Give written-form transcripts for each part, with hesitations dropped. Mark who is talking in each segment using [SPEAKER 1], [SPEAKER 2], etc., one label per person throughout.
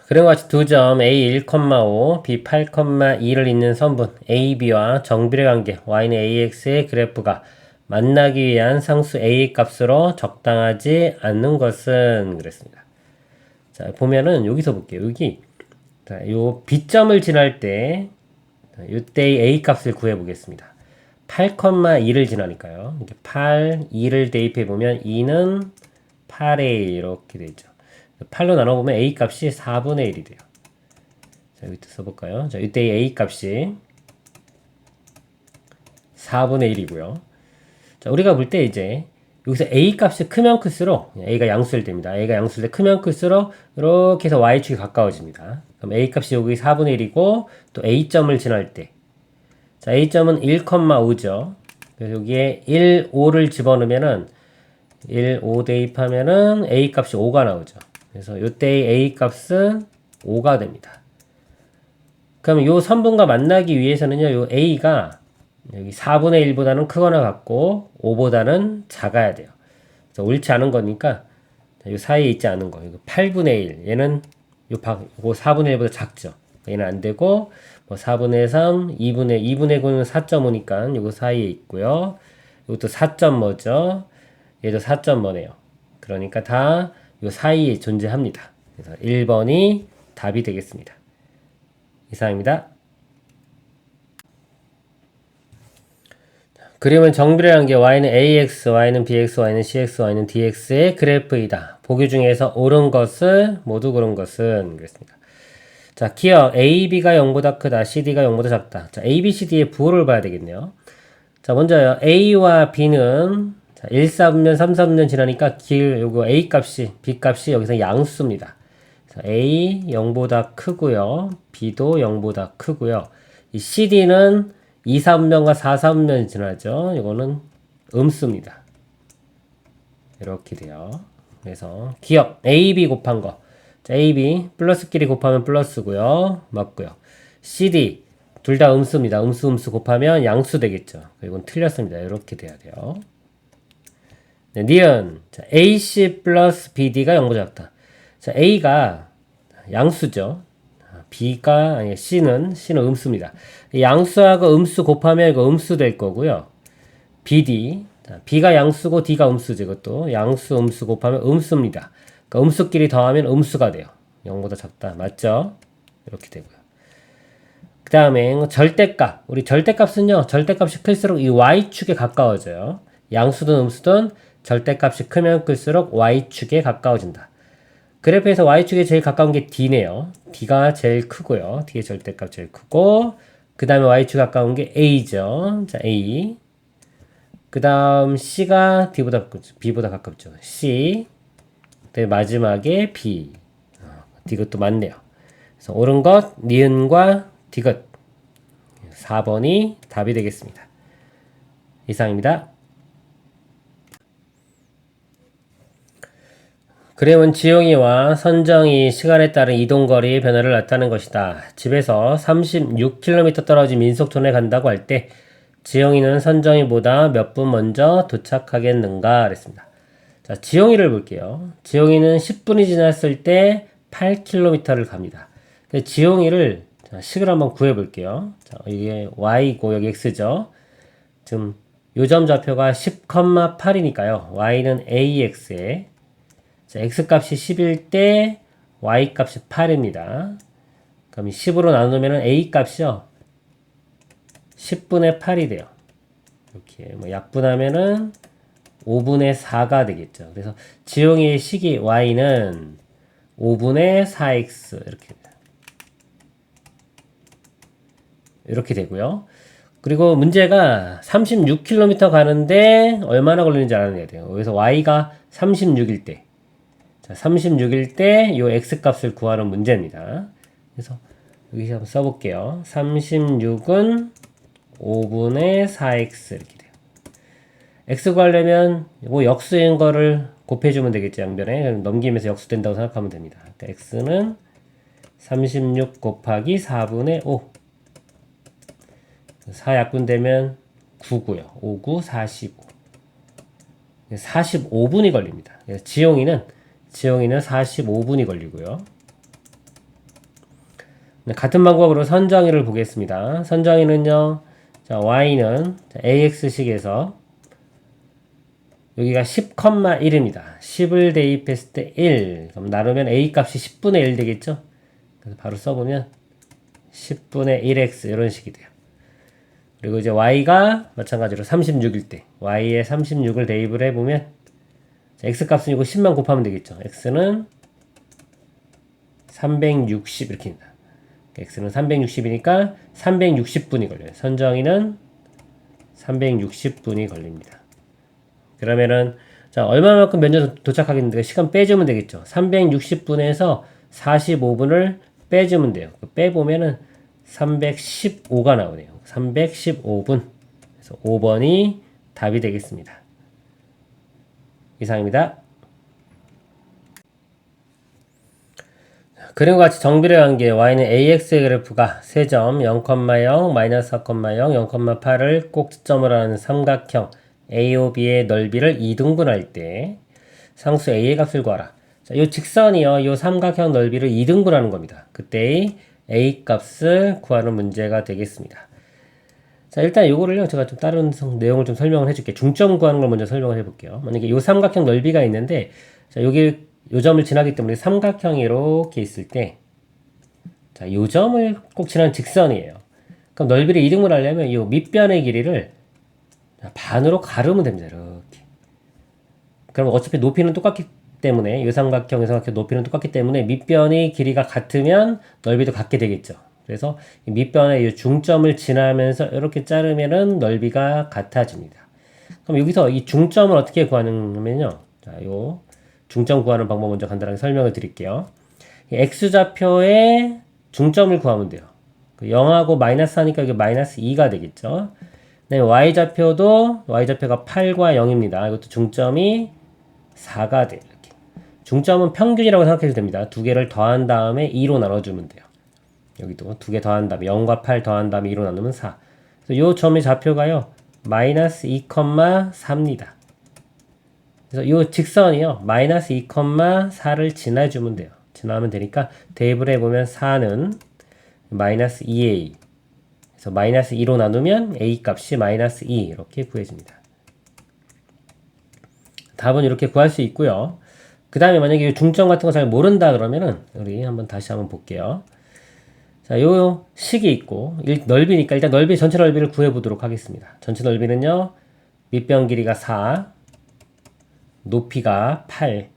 [SPEAKER 1] 그림과 같이 두 점 A 1,5, B 8,2를 잇는 선분 AB와 정비례 관계 Y는 AX의 그래프가 만나기 위한 상수 A 값으로 적당하지 않는 것은 그랬습니다. 자, 보면은 여기서 볼게요. 여기 자, 요 B점을 지날 때 이때의 A 값을 구해 보겠습니다. 8,2를 지나니까요. 이렇게 8, 2를 대입해 보면 2는 8A 이렇게 되죠. 8로 나눠보면 A 값이 4분의 1이 돼요. 자, 여기 또 써볼까요? 자, 이때의 A 값이 4분의 1이고요. 자, 우리가 볼 때 이제 여기서 A 값이 크면 클수록 A가 양수일 때입니다. A가 양수일 때 크면 클수록 이렇게 해서 Y축이 가까워집니다. 그럼 A 값이 여기 4분의 1이고 또 A점을 지날 때 자, A점은 1,5죠. 그래서 여기에 1, 5를 집어넣으면은 1, 5 대입하면은 A 값이 5가 나오죠. 그래서 이때의 A 값은 5가 됩니다. 그럼 요 선분과 만나기 위해서는요, 요 A가 여기 4분의 1보다는 크거나 같고 5보다는 작아야 돼요. 그래서 옳지 않은 거니까 요 사이에 있지 않은 거. 이거 8분의 1. 얘는 요거 4분의 1보다 작죠. 얘는 안 되고 뭐 4분의 3, 2분의 9는 4.5니까 요거 사이에 있고요. 이것도 4점 뭐죠? 얘도 4점 뭐네요. 그러니까 다 요 사이에 존재합니다. 그래서 1번이 답이 되겠습니다. 이상입니다. 그림은 정비례 관계 y는 ax, y는 bx, y는 cx, y는 dx의 그래프이다. 보기 중에서 옳은 것을 모두 고른 것은 그랬습니다. 자, 기억 AB가 0보다 크다, CD가 0보다 작다. 자, A, B, C, D의 부호를 봐야 되겠네요. 자, 먼저요. A와 B는 자, 1, 4분면, 3, 4분면 지나니까 요거 A 값이, B 값이 여기서 양수입니다. 그래서 A 0보다 크고요. B도 0보다 크고요. 이 CD는 2, 4분면과 4, 4분면이 지나죠. 이거는 음수입니다. 이렇게 돼요. 그래서 기억 AB 곱한 거. 자, AB 플러스끼리 곱하면 플러스고요. 맞고요. CD 둘 다 음수입니다. 음수 곱하면 양수 되겠죠. 이건 틀렸습니다. 이렇게 돼야 돼요. 네, 니은 자, AC 플러스 BD가 0보다 작다. 자, A가 양수죠. B가 아니 C는 음수입니다. 양수하고 음수 곱하면 이거 음수 될 거고요. BD 자, B가 양수고 D가 음수죠. 이것도 양수 음수 곱하면 음수입니다. 그러니까 음수끼리 더하면 음수가 돼요. 0보다 작다. 맞죠? 이렇게 되고요. 그 다음에 절대값. 우리 절대값은요. 절대값이 클수록 이 y축에 가까워져요. 양수든 음수든 절대값이 크면 클수록 y축에 가까워진다. 그래프에서 y축에 제일 가까운 게 D네요. D가 제일 크고요. D의 절대값 제일 크고 그 다음에 y축 가까운 게 A죠. 자, A. 그 다음 C가 B보다 가깝죠. C. 그 마지막에 B. D것도 맞네요. 그래서 옳은 것, 니은과 D것. 4번이 답이 되겠습니다. 이상입니다. 그림은 지용이와 선정이 시간에 따른 이동거리의 변화를 나타내는 것이다. 집에서 36km 떨어진 민속촌에 간다고 할 때 지용이는 선정이보다 몇 분 먼저 도착하겠는가 그랬습니다. 자, 지용이를 볼게요. 지용이는 10분이 지났을 때 8km를 갑니다. 지용이를 식을 한번 구해 볼게요. 자, 이게 y고 여기 x죠. 지금 요점 좌표가 10,8이니까요. y는 ax에 자, x값이 10일 때 y값이 8입니다. 그럼 10으로 나누면 a값이요. 10분의 8이 돼요. 이렇게 뭐 약분하면은 5분의 4가 되겠죠. 그래서 지용이의 식이 y는 5분의 4x 이렇게 됩니다. 이렇게 되고요. 그리고 문제가 36km 가는데 얼마나 걸리는지 알아내야 돼요. 그래서 y가 36일 때 자, 36일 때 요 x값을 구하는 문제입니다. 그래서 여기 한번 써볼게요. 36은 5분의 4x 이렇게 돼요. x 구하려면 요 역수인 거를 곱해주면 되겠죠. 양변에. 그럼 넘기면서 역수된다고 생각하면 됩니다. 그러니까 x는 36 곱하기 4분의 5 4 약분되면 9고요. 5, 9, 45 45분이 걸립니다. 지용이는 45분이 걸리고요. 같은 방법으로 선정의를 보겠습니다. 선정의는요, 자, y는 ax식에서 여기가 10,1입니다. 10을 대입했을 때 1. 그럼 나누면 a 값이 10분의 1 되겠죠? 그래서 바로 써보면 10분의 1x 이런 식이 돼요. 그리고 이제 y가 마찬가지로 36일 때 y에 36을 대입을 해보면 x 값은 이거 10만 곱하면 되겠죠. x는 360 이렇게입니다. x는 360이니까 360분이 걸려요. 선정의는 360분이 걸립니다. 그러면은 자 얼마만큼 면접 도착하겠는데 시간 빼주면 되겠죠. 360분에서 45분을 빼주면 돼요. 빼보면은 315가 나오네요. 315분. 그래서 5번이 답이 되겠습니다. 이상입니다. 그림과 같이 정비례 관계 y는 ax의 그래프가 세점 0,0, 마이너스 4,0, 0,8을 꼭지점으로 하는 삼각형 AOB의 넓이를 2등분할 때 상수 A의 값을 구하라. 자, 이 직선이요. 이 삼각형 넓이를 2등분하는 겁니다. 그때의 A 값을 구하는 문제가 되겠습니다. 자, 일단 요거를요. 제가 좀 다른 내용을 좀 설명을 해줄게요. 중점 구하는 걸 먼저 설명을 해볼게요. 만약에 이 삼각형 넓이가 있는데 자, 여기 요 점을 지나기 때문에 삼각형이 이렇게 있을 때 자, 요 점을 꼭 지나는 직선이에요. 그럼 넓이를 2등분 하려면 이 밑변의 길이를 반으로 가르면 됩니다. 이렇게. 그럼 어차피 높이는 똑같기 때문에 이 삼각형의 삼각형 높이는 똑같기 때문에 밑변의 길이가 같으면 넓이도 같게 되겠죠. 그래서 이 밑변의 이 중점을 지나면서 이렇게 자르면은 넓이가 같아집니다. 그럼 여기서 이 중점을 어떻게 구하냐면요. 자, 요 중점 구하는 방법 먼저 간단하게 설명을 드릴게요. 이 x좌표의 중점을 구하면 돼요. 0하고 마이너스 하니까 이게 마이너스 2가 되겠죠. 네, y좌표도 y좌표가 8과 0입니다. 이것도 중점이 4가 돼요. 이렇게. 중점은 평균이라고 생각해도 됩니다. 두 개를 더한 다음에 2로 나눠주면 돼요. 여기도 두 개 더한 다음에 0과 8 더한 다음에 2로 나누면 4. 그래서 이 점의 좌표가요. 마이너스 2,4입니다. 그래서 이 직선이요. 마이너스 2,4를 지나주면 돼요. 지나면 되니까 대입을 해보면 4는 마이너스 2a. 그래서 마이너스 2로 나누면 a 값이 마이너스 2 이렇게 구해집니다. 답은 이렇게 구할 수 있고요. 그 다음에 만약에 중점 같은 거 잘 모른다 그러면은 우리 다시 한번 볼게요. 자, 요 식이 있고 넓이니까 일단 넓이 전체 넓이를 구해 보도록 하겠습니다. 전체 넓이는요. 밑변 길이가 4, 높이가 8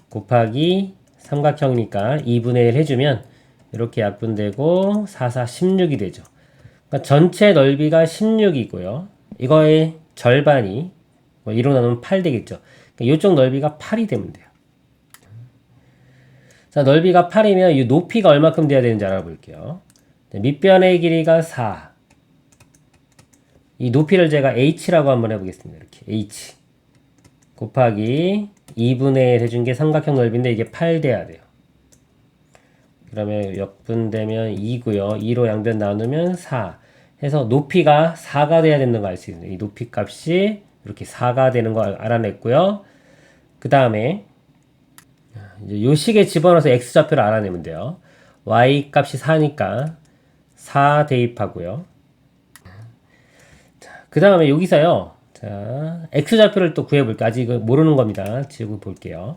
[SPEAKER 1] 곱하기 삼각형이니까 2분의 1 해주면 이렇게 약분되고 4, 4, 16이 되죠. 그러니까 전체 넓이가 16이고요. 이거의 절반이 2로 나누면 8 되겠죠. 그러니까 이쪽 넓이가 8이 되면 돼요. 자, 넓이가 8이면 이 높이가 얼마큼 돼야 되는지 알아볼게요. 밑변의 길이가 4. 이 높이를 제가 h라고 한번 해보겠습니다. 이렇게 h 곱하기 2분의 1 해준 게 삼각형 넓이인데 이게 8 돼야 돼요. 그러면 역분되면 2고요. 2로 양변 나누면 4. 해서 높이가 4가 돼야 되는 거 알 수 있어요. 이 높이 값이 이렇게 4가 되는 거 알아냈고요. 그 다음에 이제 요 식에 집어넣어서 x좌표를 알아내면 돼요. y 값이 4니까 4 대입하고요. 그 다음에 여기서요. 자, x좌표를 또 구해볼게요. 아직 모르는 겁니다. 지우고 볼게요.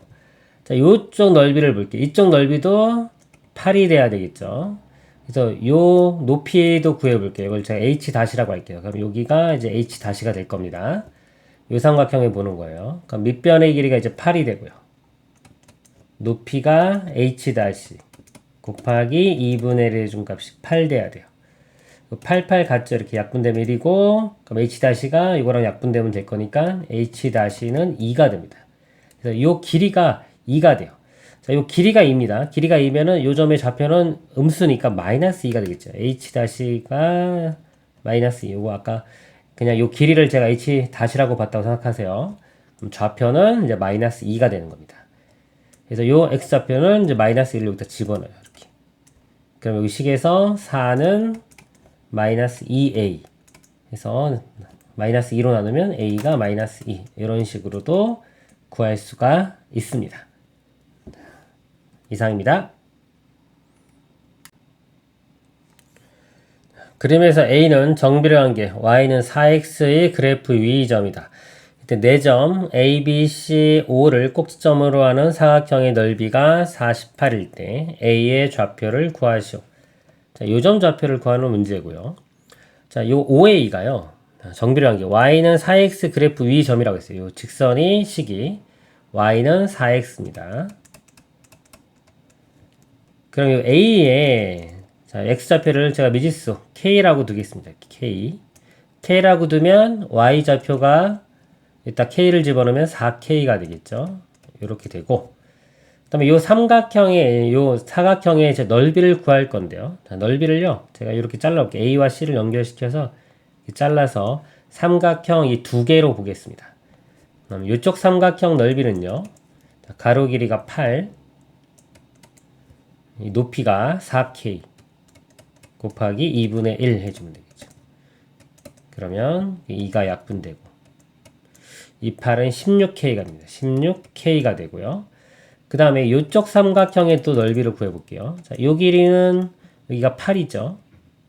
[SPEAKER 1] 자, 요쪽 넓이를 볼게요. 이쪽 넓이도 8이 돼야 되겠죠. 그래서 요 높이도 구해볼게요. 이걸 제가 h-라고 할게요. 그럼 여기가 이제 h-가 될 겁니다. 요 삼각형에 보는 거예요. 그럼 밑변의 길이가 이제 8이 되고요. 높이가 h- 곱하기 2분의 1의 중값이 8 돼야 돼요. 88 같죠? 이렇게 약분되면 1이고, 그럼 h-가 이거랑 약분되면 될 거니까 h-는 2가 됩니다. 그래서 요 길이가 2가 돼요. 자, 요 길이가 2입니다. 길이가 2면은 요 점의 좌표는 음수니까 마이너스 2가 되겠죠. h-가 마이너스 2. 요거 아까 그냥 요 길이를 제가 h-라고 봤다고 생각하세요. 그럼 좌표는 이제 마이너스 2가 되는 겁니다. 그래서 요 x좌표는 이제 마이너스 1을 여기다 집어넣어요. 이렇게. 그럼 여기 식에서 4는 마이너스 2a 해서 마이너스 2로 나누면 a가 마이너스 2 이런 식으로도 구할 수가 있습니다. 이상입니다. 그림에서 A는 정비례 관계, Y는 4X의 그래프 위 점이다. 이때 4점 A, B, C, O를 꼭지점으로 하는 사각형의 넓이가 48일 때 A의 좌표를 구하시오. 자, 요점 좌표를 구하는 문제고요. 자, 요 OA가요. 정비례 관계 Y는 4X 그래프 위 점이라고 했어요. 요 직선이 시기 Y는 4X입니다. 그럼 요 A에 자, X좌표를 제가 미지수 K라고 두겠습니다. K라고 두면 Y좌표가 이따 K를 집어넣으면 4K가 되겠죠. 이렇게 되고 그 다음에 요 삼각형의 요 사각형의 제 넓이를 구할 건데요. 자, 넓이를요. 제가 이렇게 잘라볼게요. A와 C를 연결시켜서 잘라서 삼각형 이 두 개로 보겠습니다. 그럼 이쪽 삼각형 넓이는요. 자, 가로 길이가 8 이 높이가 4K 곱하기 2분의 1 해주면 되겠죠. 그러면 2가 약분되고 이 8은 16K가 됩니다. 16K가 되고요. 그 다음에 이쪽 삼각형의 또 넓이를 구해볼게요. 자, 요 길이는 여기가 8이죠.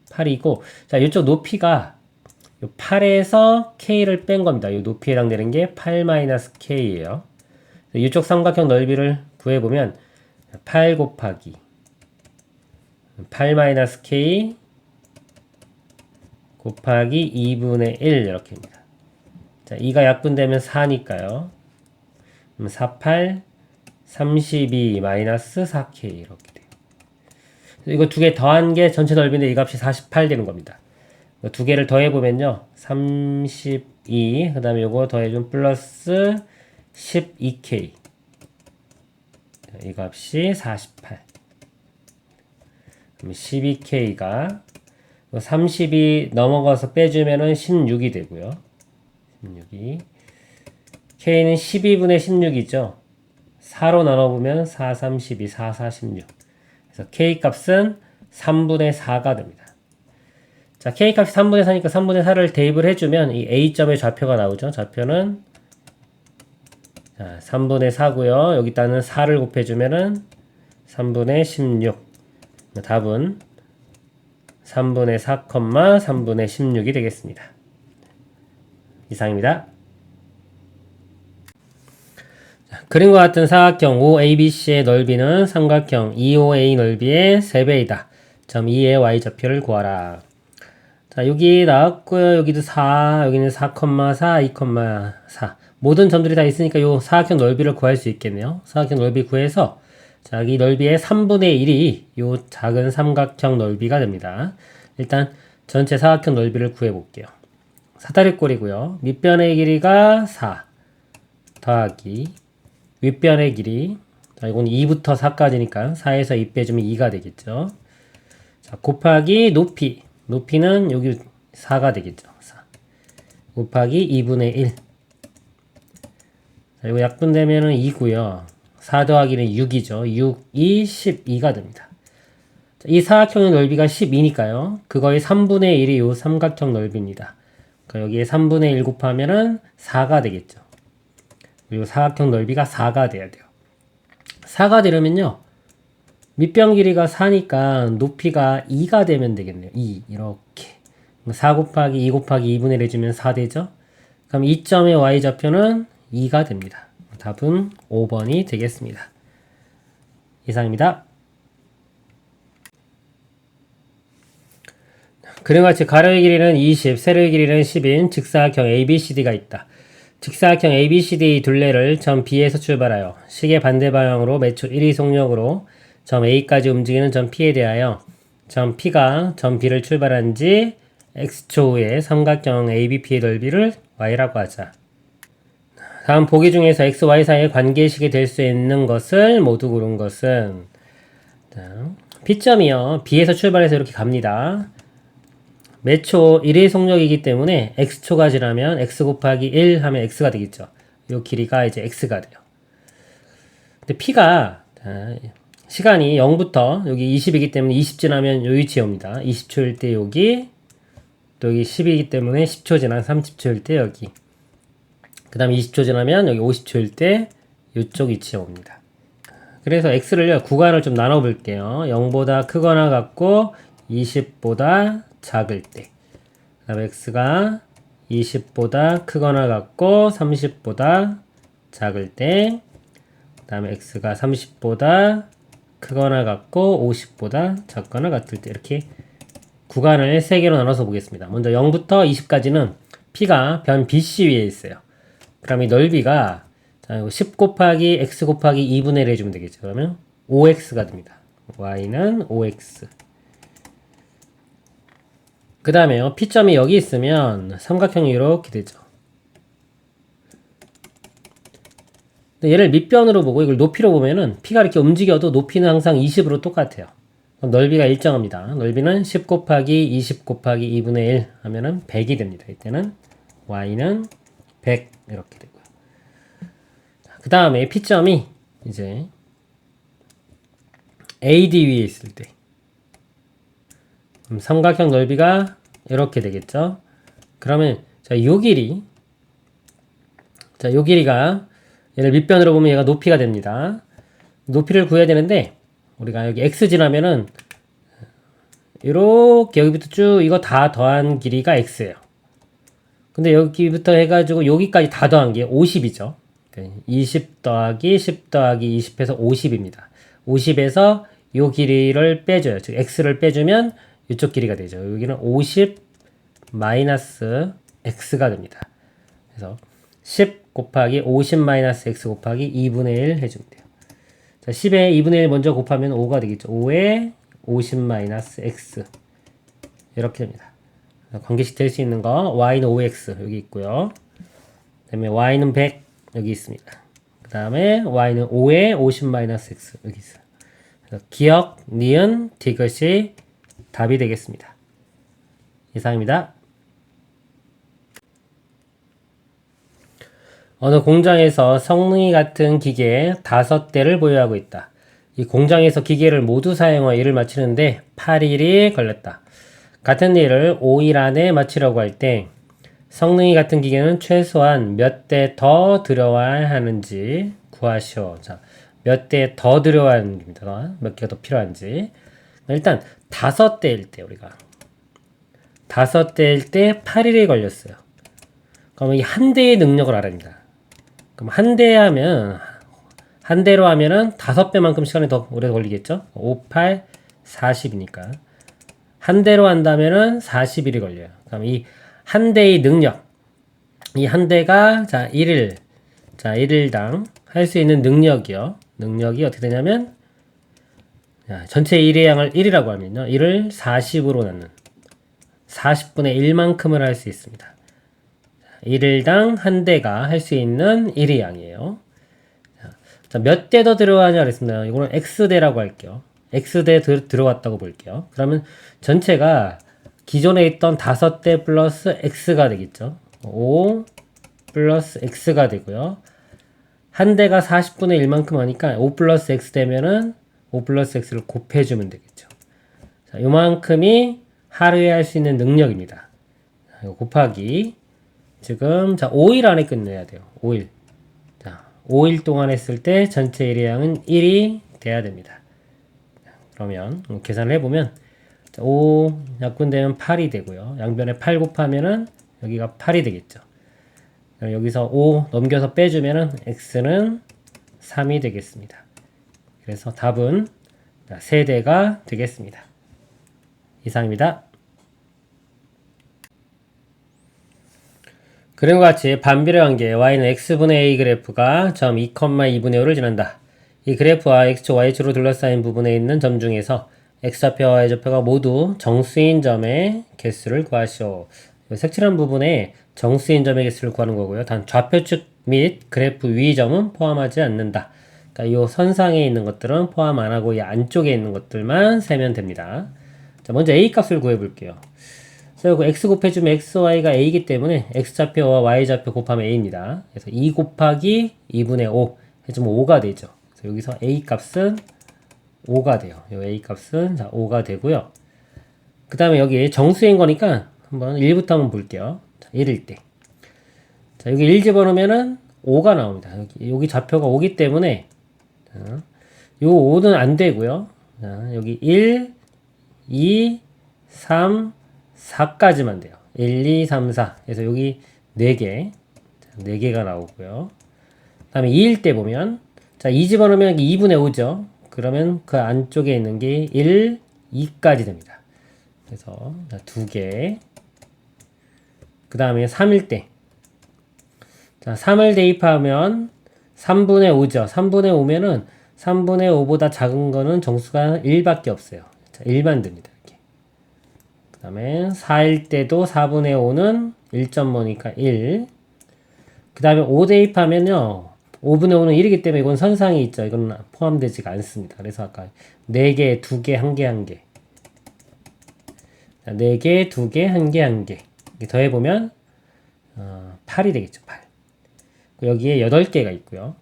[SPEAKER 1] 8이고 자, 이쪽 높이가 8에서 K를 뺀 겁니다. 이 높이에 해당되는 게 8-K예요. 이쪽 삼각형 넓이를 구해보면 8 곱하기 8-K 곱하기 2분의 1 이렇게입니다. 자, 2가 약분되면 4니까요. 그럼 48, 32 마이너스 4K 이렇게 돼요. 이거 두 개 더한 게 전체 넓이인데 이 값이 48 되는 겁니다. 두 개를 더해보면요. 32, 그 다음에 요거 더해주면 플러스 12K. 이 값이 48. 그럼 12K가 30이 넘어가서 빼주면은 16이 되고요. 16이. K는 12분의 16이죠. 4로 나눠보면 4, 32, 4, 46. 그래서 K 값은 3분의 4가 됩니다. 자, K 값이 3분의 4니까 3분의 4를 대입을 해주면 이 A점의 좌표가 나오죠. 좌표는 자, 3분의 4고요. 여기다는 4를 곱해주면은 3분의 16. 답은 3분의 4, 3분의 16이 되겠습니다. 이상입니다. 그림과 같은 사각형 OABC의 넓이는 삼각형 EOA 넓이의 3배이다. 점 2의 Y좌표를 구하라. 자, 여기 나왔고요. 여기도 4, 여기는 4, 2,4. 모든 점들이 다 있으니까 요 사각형 넓이를 구할 수 있겠네요. 사각형 넓이 구해서 자, 이 넓이의 3분의 1이 요 작은 삼각형 넓이가 됩니다. 일단 전체 사각형 넓이를 구해볼게요. 사다리꼴이고요. 밑변의 길이가 4 더하기 윗변의 길이 자, 이건 2부터 4까지니까 4에서 2 빼주면 2가 되겠죠. 자, 곱하기 높이는 여기 4가 되겠죠. 4 곱하기 2분의 1 자, 이거 약분되면은 2고요. 4 더하기는 6이죠. 6, 2, 12가 됩니다. 자, 이 사각형의 넓이가 12니까요. 그거의 3분의 1이 요 삼각형 넓이입니다. 그러니까 여기에 3분의 1 곱하면은 4가 되겠죠. 그리고 사각형 넓이가 4가 돼야 돼요. 4가 되려면요. 밑변 길이가 4니까 높이가 2가 되면 되겠네요. 2 이렇게 4 곱하기 2 곱하기 2분의 1 해주면 4 되죠. 그럼 2점의 Y좌표는 2가 됩니다. 답은 5번이 되겠습니다. 이상입니다. 그림과 같이 가로의 길이는 20, 세로의 길이는 10인 직사각형 ABCD가 있다. 직사각형 ABCD 둘레를 점 B에서 출발하여 시계 반대 방향으로 매초 1의 속력으로 점 A까지 움직이는 점 P에 대하여 점 P가 점 B를 출발한 지 X초 후에 삼각형 ABP의 넓이를 Y라고 하자. 다음 보기 중에서 X, Y 사이의 관계식이 될 수 있는 것을 모두 고른 것은 자, P점이요. B에서 출발해서 이렇게 갑니다. 매초 1의 속력이기 때문에 X초가 지나면 X 곱하기 1 하면 X가 되겠죠. 요 길이가 이제 X가 돼요. 근데 P가 시간이 0부터 여기 20이기 때문에 20 지나면 요 위치에 옵니다. 20초일 때 여기 또 여기 10이기 때문에 10초 지난 30초일 때 여기 그 다음에 20초 지나면 여기 50초일 때 이쪽 위치에 옵니다. 그래서 X를요 구간을 좀 나눠 볼게요. 0보다 크거나 같고 20보다 작을 때. 그 다음에 x가 20보다 크거나 같고 30보다 작을 때. 그 다음에 x가 30보다 크거나 같고 50보다 작거나 같을 때. 이렇게 구간을 3개로 나눠서 보겠습니다. 먼저 0부터 20까지는 P가 변 BC 위에 있어요. 그럼 이 넓이가 10 곱하기 x 곱하기 2분의 1 해주면 되겠죠. 그러면 5x가 됩니다. y는 5x. 그 다음에요. P점이 여기 있으면 삼각형이 이렇게 되죠. 얘를 밑변으로 보고 이걸 높이로 보면은 P가 이렇게 움직여도 높이는 항상 20으로 똑같아요. 넓이가 일정합니다. 넓이는 10 곱하기 20 곱하기 2분의 1 하면은 100이 됩니다. 이때는 y는 100 이렇게 되고요. 그 다음에 P점이 이제 AD 위에 있을 때 삼각형 넓이가 이렇게 되겠죠. 그러면 요 길이가 얘를 밑변으로 보면 얘가 높이가 됩니다. 높이를 구해야 되는데 우리가 여기 x 지나면은 이렇게 여기부터 쭉 이거 다 더한 길이가 x예요. 근데 여기부터 해가지고 여기까지 다 더한 게 50이죠. 20 더하기 10 더하기 20해서 50입니다. 50에서 요 길이를 빼줘요. 즉 x를 빼주면 이쪽 길이가 되죠. 여기는 50 마이너스 x가 됩니다. 그래서 10 곱하기 50 마이너스 x 곱하기 2분의 1 해주면 돼요. 자, 10에 2분의 1 먼저 곱하면 5가 되겠죠. 5에 50 마이너스 x 이렇게 됩니다. 관계식 될 수 있는 거 y는 5x 여기 있고요. 그 다음에 y는 100 여기 있습니다. 그 다음에 y는 5에 50 마이너스 x 여기 있어요. 그래서 기억, 니은, 디귿이 답이 되겠습니다. 이상입니다. 어느 공장에서 성능이 같은 기계 5대를 보유하고 있다. 이 공장에서 기계를 모두 사용하여 일을 마치는데 8일이 걸렸다. 같은 일을 5일 안에 마치려고 할 때 성능이 같은 기계는 최소한 몇 대 더 들여와야 하는지 구하시오. 자, 몇 대 더 들여와야 합니다. 몇 개가 더 필요한지. 일단 5대일 때 우리가 5대일 때 8일이 걸렸어요. 그럼 이 한 대의 능력을 알아야 합니다. 그럼 한 대로 하면은 5배만큼 시간이 더 오래 걸리겠죠? 5, 8, 40이니까. 한 대로 한다면은 40일이 걸려요. 그럼 이 한 대의 능력. 이 한 대가, 자, 1일당 할 수 있는 능력이요. 능력이 어떻게 되냐면, 자, 전체 일의 양을 1이라고 하면요. 1을 40으로 나눈 40분의 1만큼을 할 수 있습니다. 1일당 한 대가 할 수 있는 1의 양이에요. 자, 몇 대 더 들어가냐 그랬습니다. 이거는 x대라고 할게요. x대 들어갔다고 볼게요. 그러면 전체가 기존에 있던 5대 플러스 x가 되겠죠. 5 플러스 x가 되고요. 한 대가 40분의 1만큼 하니까 5 플러스 x 되면은 5 플러스 x를 곱해주면 되겠죠. 자, 요만큼이 하루에 할 수 있는 능력입니다. 자, 이거 곱하기 지금 자 5일 안에 끝내야 돼요. 5일. 자, 5일 동안 했을 때 전체 일의 양은 1이 돼야 됩니다. 자, 그러면 계산을 해보면 자, 5 약분되면 8이 되고요. 양변에 8 곱하면은 여기가 8이 되겠죠. 여기서 5 넘겨서 빼주면은 x는 3이 되겠습니다. 그래서 답은 3대가 되겠습니다. 이상입니다. 그림과 같이 반비례 관계 y는 x분의 a 그래프가 점 2, 2분의 5를 지난다. 이 그래프와 x축, y축으로 둘러싸인 부분에 있는 점 중에서 x좌표와 y좌표가 모두 정수인 점의 개수를 구하시오. 색칠한 부분에 정수인 점의 개수를 구하는 거고요. 단 좌표축 및 그래프 위 점은 포함하지 않는다. 그러니까 이 선상에 있는 것들은 포함 안 하고 이 안쪽에 있는 것들만 세면 됩니다. 자, 먼저 a 값을 구해 볼게요. 그래서 x 곱해주면 x, y가 a이기 때문에 x좌표와 y좌표 곱하면 a입니다. 그래서 2 곱하기 2분의 5 해주면 5가 되죠. 그래서 여기서 a 값은 5가 돼요. 이 a 값은 자 5가 되고요. 그 다음에 여기 정수인 거니까 한번 1부터 한번 볼게요. 자, 1일 때. 자, 여기 1 집어넣으면은 5가 나옵니다. 여기 좌표가 5기 때문에 자, 요 5는 안 되고요. 자, 여기 1, 2, 3, 4까지만 돼요. 1, 2, 3, 4. 그래서 여기 4개. 4개가 나오고요. 그 다음에 2일 때 보면, 자, 2 집어넣으면 여기 2분의 5죠. 그러면 그 안쪽에 있는 게 1, 2까지 됩니다. 그래서 2개. 그 다음에 3일 때. 자, 3을 대입하면 3분의 5죠. 3분의 5면은 3분의 5보다 작은 거는 정수가 1밖에 없어요. 자, 1만 됩니다. 이렇게. 그 다음에 4일 때도 4분의 5는 1.5니까 1. 그 다음에 5 대입하면요. 5분의 5는 1이기 때문에 이건 선상이 있죠. 이건 포함되지가 않습니다. 그래서 아까 4개, 2개, 1개, 1개. 자, 4개, 2개, 1개, 1개. 이렇게 더해보면 8이 되겠죠. 8. 여기에 8개가 있고요.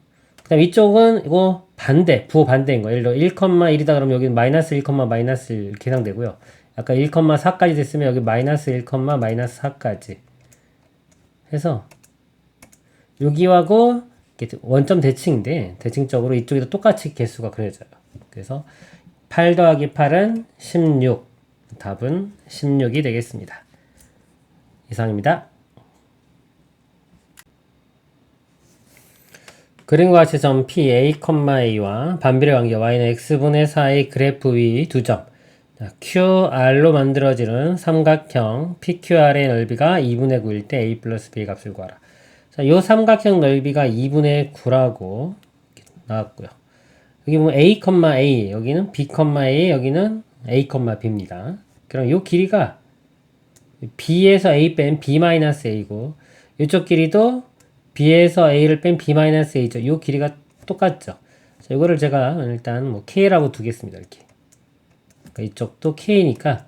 [SPEAKER 1] 그 다음 이쪽은 이거 반대, 부호 반대인 거예요. 예를 들어 1,1이다 그러면 여기는 마이너스 1, 마이너스 1 이렇게 해당되고요. 아까 1,4까지 됐으면 여기 마이너스 1, 마이너스 4까지 해서 여기하고 원점 대칭인데 대칭적으로 이쪽에도 똑같이 개수가 그려져요. 그래서 8 더하기 8은 16. 답은 16이 되겠습니다. 이상입니다. 그림과 같이 점 P, A, A와 반비례 관계 Y는 X분의 4의 그래프 위 두 점 QR로 만들어지는 삼각형 PQR의 넓이가 2분의 9일 때 A 플러스 B의 값을 구하라. 자, 요 삼각형 넓이가 2분의 9라고 나왔고요. 여기 보면 A, A, 여기는 B, A, 여기는 A, B입니다. 그럼 요 길이가 B에서 A 뺀 B-A고 이쪽 길이도 B에서 A를 뺀 B-A죠. 이 길이가 똑같죠. 자, 이거를 제가 일단 뭐 K라고 두겠습니다. 이렇게. 그러니까 이쪽도 K니까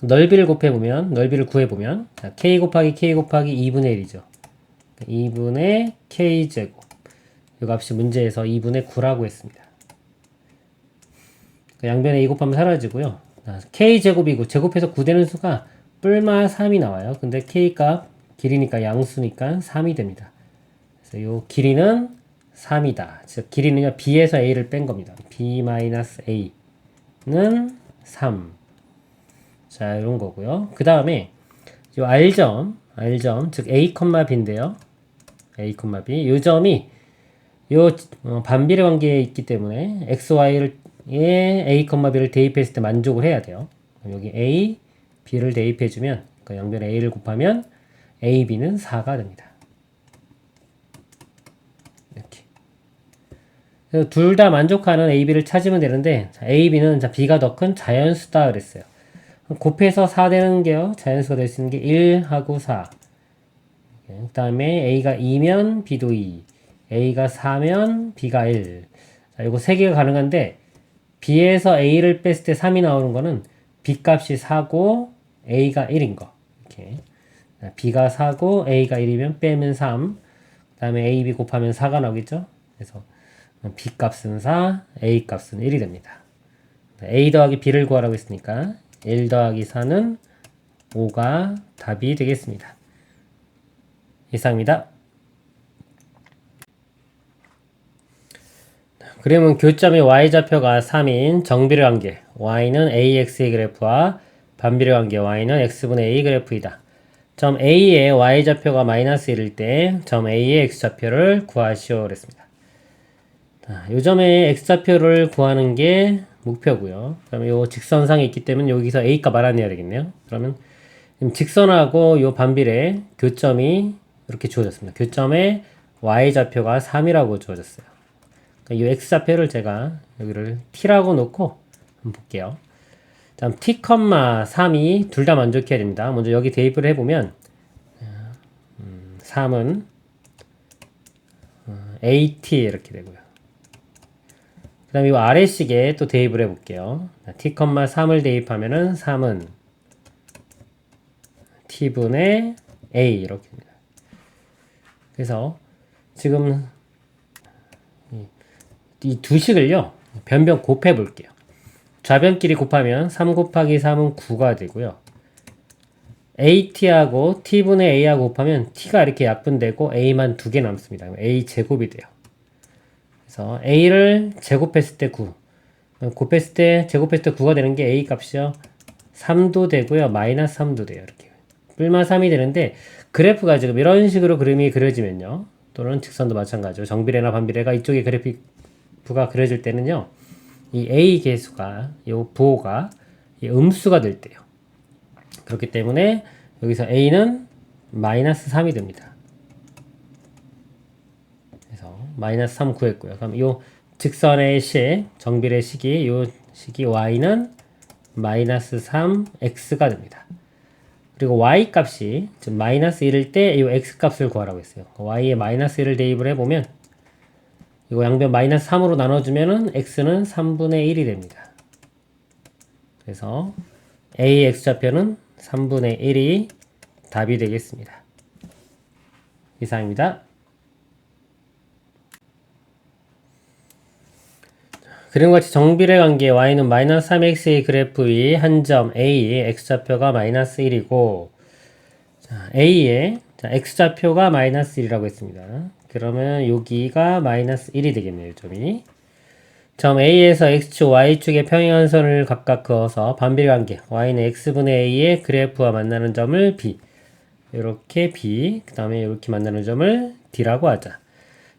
[SPEAKER 1] 넓이를 곱해보면, 넓이를 구해보면, 자, K 곱하기 2분의 1이죠. 2분의 K제곱. 이 값이 문제에서 2분의 9라고 했습니다. 양변에 2 곱하면 사라지고요. K제곱이고, 제곱해서 9 되는 수가 뿔마 3이 나와요. 근데 K값, 길이니까 양수니까 3이 됩니다. 그래서 요 길이는 3이다. 즉 길이는요 B에서 A를 뺀 겁니다. B-A는 3. 자, 이런 거고요. 그 다음에 요 R점, 즉 A, B인데요. A, B. 요 점이 요 반비례 관계에 있기 때문에 X, Y를 A, B를 대입했을 때 만족을 해야 돼요. 여기 A, B를 대입해주면 그 양변에 A를 곱하면 A, B는 4가 됩니다. 둘 다 만족하는 A, B를 찾으면 되는데 A, B는 B가 더 큰 자연수다 그랬어요. 곱해서 4 되는 게요. 자연수가 될 수 있는 게 1하고 4. 그 다음에 A가 2면 B도 2. A가 4면 B가 1. 자, 이거 3개가 가능한데 B에서 A를 뺐을 때 3이 나오는 거는 B 값이 4고 A가 1인 거. 이렇게. B가 4고 A가 1이면 빼면 3. 그 다음에 A, B 곱하면 4가 나오겠죠? 그래서 B 값은 4, A 값은 1이 됩니다. A 더하기 B를 구하라고 했으니까 1 더하기 4는 5가 답이 되겠습니다. 이상입니다. 그러면 교점의 Y좌표가 3인 정비례 관계 Y는 AX의 그래프와 반비례 관계 Y는 X분의 A 그래프이다. 점 A의 Y좌표가 마이너스 1일 때 점 A의 X좌표를 구하시오 그랬습니다. 요 점의 X좌표를 구하는 게 목표고요. 그러면 요 직선상에 있기 때문에 여기서 A값 알아내야 되겠네요. 그러면 직선하고 요 반비례 교점이 이렇게 주어졌습니다. 교점의 Y좌표가 3이라고 주어졌어요. 그러니까 이 X좌표를 제가 여기를 T라고 놓고 한번 볼게요. 자, T, 3이 둘 다 만족해야 됩니다. 먼저 여기 대입을 해보면 3은 AT 이렇게 되고요. 그 다음에 이 아래식에 또 대입을 해볼게요. T, 3을 대입하면은 3은 T분의 A 이렇게 됩니다. 그래서 지금 이 두 식을요 변변 곱해 볼게요. 좌변끼리 곱하면 3 곱하기 3은 9가 되고요. AT하고 T분의 A하고 곱하면 T가 이렇게 약분되고 A만 2개 남습니다. A 제곱이 돼요. 그래서 A를 제곱했을 때 9. 곱했을 때, 제곱했을 때 9가 되는 게 A 값이요. 3도 되고요. 마이너스 3도 돼요. 이렇게. 뿔마 3이 되는데 그래프가 지금 이런 식으로 그림이 그려지면요. 또는 직선도 마찬가지로 정비례나 반비례가 이쪽에 그래프가 그려질 때는요. 이 A 계수가 요 부호가 이 음수가 될 때요. 그렇기 때문에 여기서 A는 마이너스 3이 됩니다. 그래서 마이너스 3 구했고요. 그럼 요 직선의 식, 정비례 식이 요 식이 Y는 마이너스 3X가 됩니다. 그리고 Y 값이 지금 마이너스 1일 때 이 X 값을 구하라고 했어요. Y에 마이너스 1을 대입을 해보면 이거 양변 마이너스 3으로 나눠주면은 X는 3분의 1이 됩니다. 그래서 A X좌표는 3분의 1이 답이 되겠습니다. 이상입니다. 그림과 같이 정비례 관계 y는 마이너스 3x의 그래프의 한 점 A의 x좌표가 마이너스 1이고 A의 x좌표가 마이너스 1이라고 했습니다. 그러면 여기가 마이너스 1이 되겠네요. 점이. 점 A에서 x축, y축의 평행한선을 각각 그어서 반비례 관계 y는 x분의 a의 그래프와 만나는 점을 B 이렇게 B 그 다음에 이렇게 만나는 점을 D라고 하자.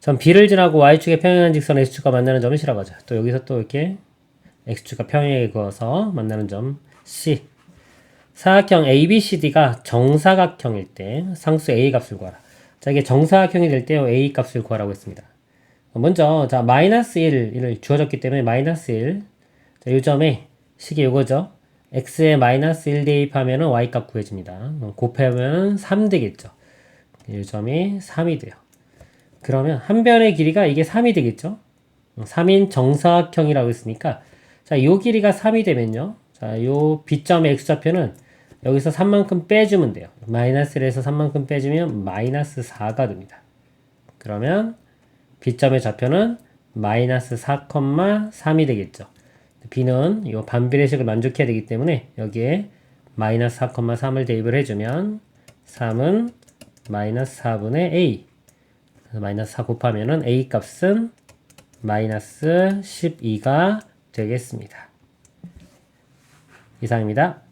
[SPEAKER 1] 점 B를 지나고 y축의 평행한 직선 x축과 만나는 점을 C라고 하자. 또 여기서 또 이렇게 x축과 평행하게 그어서 만나는 점 C. 사각형 ABCD가 정사각형일 때 상수 A 값을 구하라. 자, 이게 정사각형이 될 때 A 값을 구하라고 했습니다. 먼저 자 마이너스 1을 주어졌기 때문에 마이너스 1. 자, 이 점에 식이 요거죠. x에 마이너스 1 대입하면은 y 값 구해집니다. 곱하면 3 되겠죠. 이 점이 3이 돼요. 그러면 한 변의 길이가 이게 3이 되겠죠? 3인 정사각형이라고 했으니까 자, 요 길이가 3이 되면요. 자, 요 B점의 x좌표는 여기서 3만큼 빼주면 돼요. 마이너스 1에서 3만큼 빼주면 마이너스 4가 됩니다. 그러면 B점의 좌표는 마이너스 4,3이 되겠죠. B는 이 반비례식을 만족해야 되기 때문에 여기에 마이너스 4,3을 대입을 해주면 3은 마이너스 4분의 A 마이너스 4 곱하면은 A 값은 마이너스 12가 되겠습니다. 이상입니다.